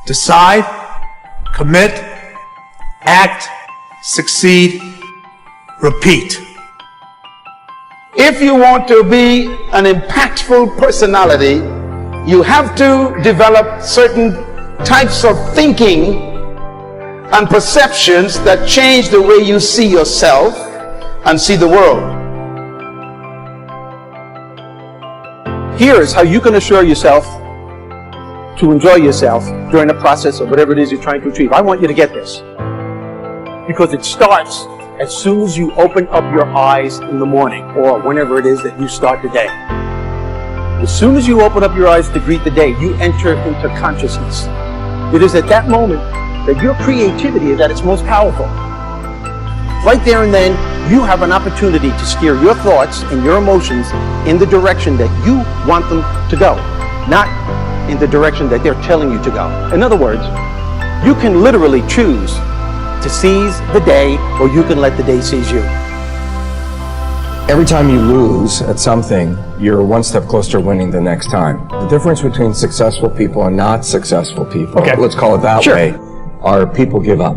Decide, commit, act, succeed, repeat. If you want to be an impactful personality, you have to develop certain types of thinking and perceptions that change the way you see yourself and see the world. Here is how you can assure yourself to enjoy yourself during the process of whatever it is you're trying to achieve. I want you to get this, because it starts as soon as you open up your eyes in the morning, or whenever it is that you start the day. As soon as you open up your eyes to greet the day, you enter into consciousness. It is at that moment that your creativity is at its most powerful. Right there and then, you have an opportunity to steer your thoughts and your emotions in the direction that you want them to go, not in the direction that they're telling you to go. In other words, you can literally choose to seize the day, or you can let the day seize you. Every time you lose at something, you're one step closer to winning the next time. The difference between successful people and not successful people, let's call it that way, are people give up.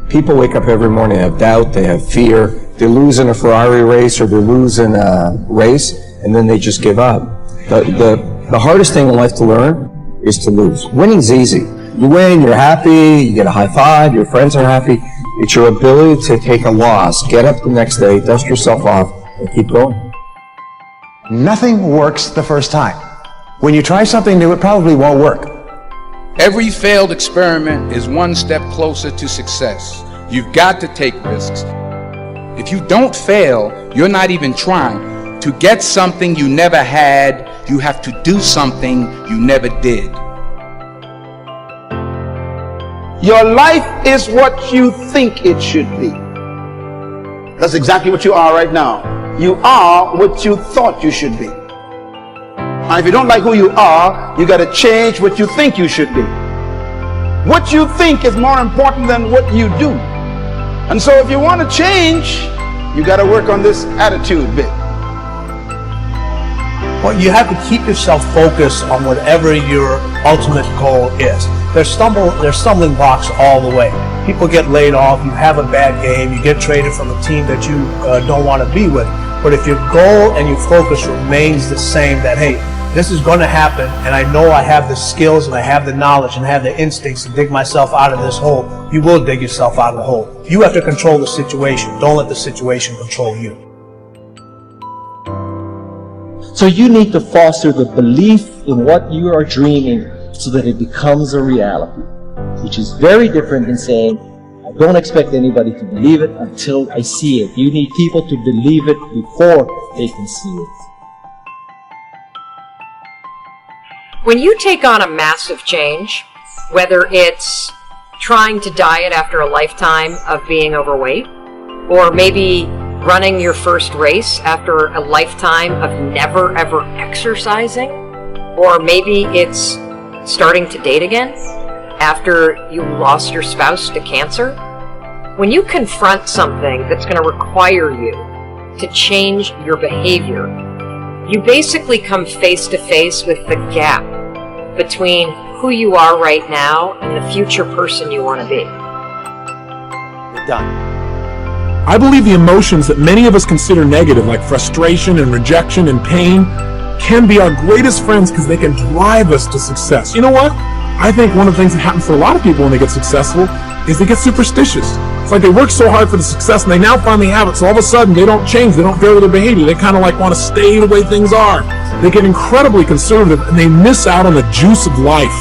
People wake up every morning, they have doubt, they have fear, they lose in a Ferrari race or they lose in a race, and then they just give up. The hardest thing in life to learn is to lose. Winning's easy. You win, you're happy, you get a high five, your friends are happy. It's your ability to take a loss, get up the next day, dust yourself off, and keep going. Nothing works the first time. When you try something new, it probably won't work. Every failed experiment is one step closer to success. You've got to take risks. If you don't fail, you're not even trying. To get something you never had, you have to do something you never did. Your life is what you think it should be. That's exactly what you are right now. You are what you thought you should be. And if you don't like who you are, you got to change what you think you should be. What you think is more important than what you do. And so if you want to change, you got to work on this attitude bit. Well, you have to keep yourself focused on whatever your ultimate goal is. There's stumbling blocks all the way. People get laid off, you have a bad game, you get traded from a team that you don't want to be with. But if your goal and your focus remains the same, that, hey, this is going to happen, and I know I have the skills and I have the knowledge and I have the instincts to dig myself out of this hole, you will dig yourself out of the hole. You have to control the situation. Don't let the situation control you. So you need to foster the belief in what you are dreaming so that it becomes a reality, which is very different than saying, I don't expect anybody to believe it until I see it. You need people to believe it before they can see it. When you take on a massive change, whether it's trying to diet after a lifetime of being overweight, or maybe running your first race after a lifetime of never ever exercising, or maybe it's starting to date again after you lost your spouse to cancer, when you confront something that's going to require you to change your behavior, you basically come face to face with the gap between who you are right now and the future person you want to be. You're done. I believe the emotions that many of us consider negative, like frustration and rejection and pain, can be our greatest friends because they can drive us to success. You know what? I think one of the things that happens for a lot of people when they get successful is they get superstitious. It's like they work so hard for the success and they now finally have it, so all of a sudden they don't change, they don't vary their behavior, they kind of like want to stay the way things are. They get incredibly conservative and they miss out on the juice of life.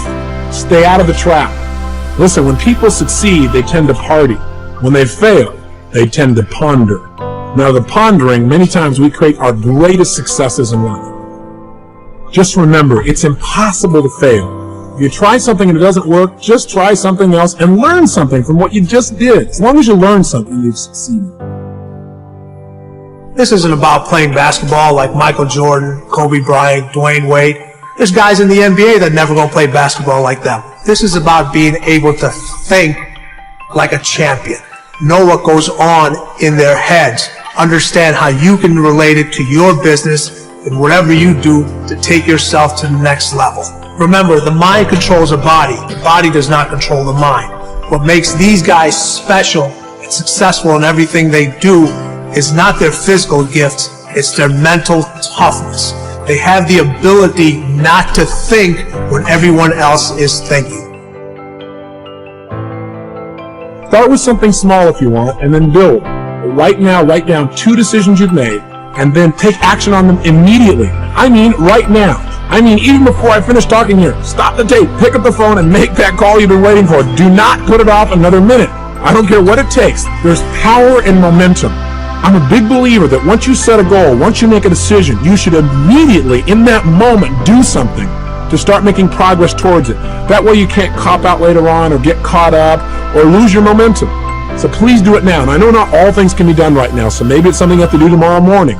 Stay out of the trap. Listen, when people succeed, they tend to party. When they fail, they tend to ponder. Now, the pondering, many times we create our greatest successes in life. Just remember, it's impossible to fail. If you try something and it doesn't work, just try something else and learn something from what you just did. As long as you learn something, you've succeeded. This isn't about playing basketball like Michael Jordan, Kobe Bryant, Dwayne Wade. There's guys in the NBA that never gonna play basketball like them. This is about being able to think like a champion. Know what goes on in their heads. Understand how you can relate it to your business and whatever you do to take yourself to the next level. Remember, the mind controls the body. The body does not control the mind. What makes these guys special and successful in everything they do is not their physical gifts, it's their mental toughness. They have the ability not to think when everyone else is thinking. Start with something small if you want, and then build. But right now, write down 2 decisions you've made, and then take action on them immediately. I mean, right now. I mean, even before I finish talking here, stop the tape, pick up the phone, and make that call you've been waiting for. Do not put it off another minute. I don't care what it takes. There's power in momentum. I'm a big believer that once you set a goal, once you make a decision, you should immediately, in that moment, do something to start making progress towards it. That way you can't cop out later on or get caught up or lose your momentum. So please do it now. And I know not all things can be done right now, so maybe it's something you have to do tomorrow morning.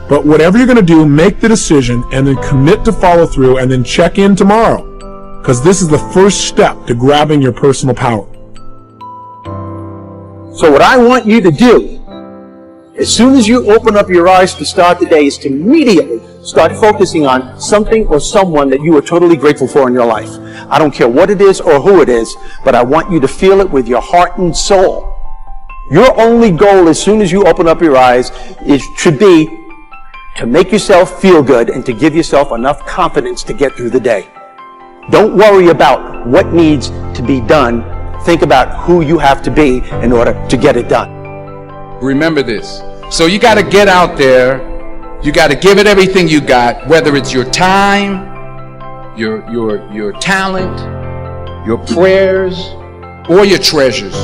But whatever you're going to do, make the decision and then commit to follow through and then check in tomorrow. Because this is the first step to grabbing your personal power. So what I want you to do, as soon as you open up your eyes to start the day, is to immediately start focusing on something or someone that you are totally grateful for in your life. I don't care what it is or who it is, but I want you to feel it with your heart and soul. Your only goal as soon as you open up your eyes should be to make yourself feel good and to give yourself enough confidence to get through the day. Don't worry about what needs to be done. Think about who you have to be in order to get it done. Remember this. So you got to get out there. You got to give it everything you got, whether it's your time, your talent, your prayers, or your treasures.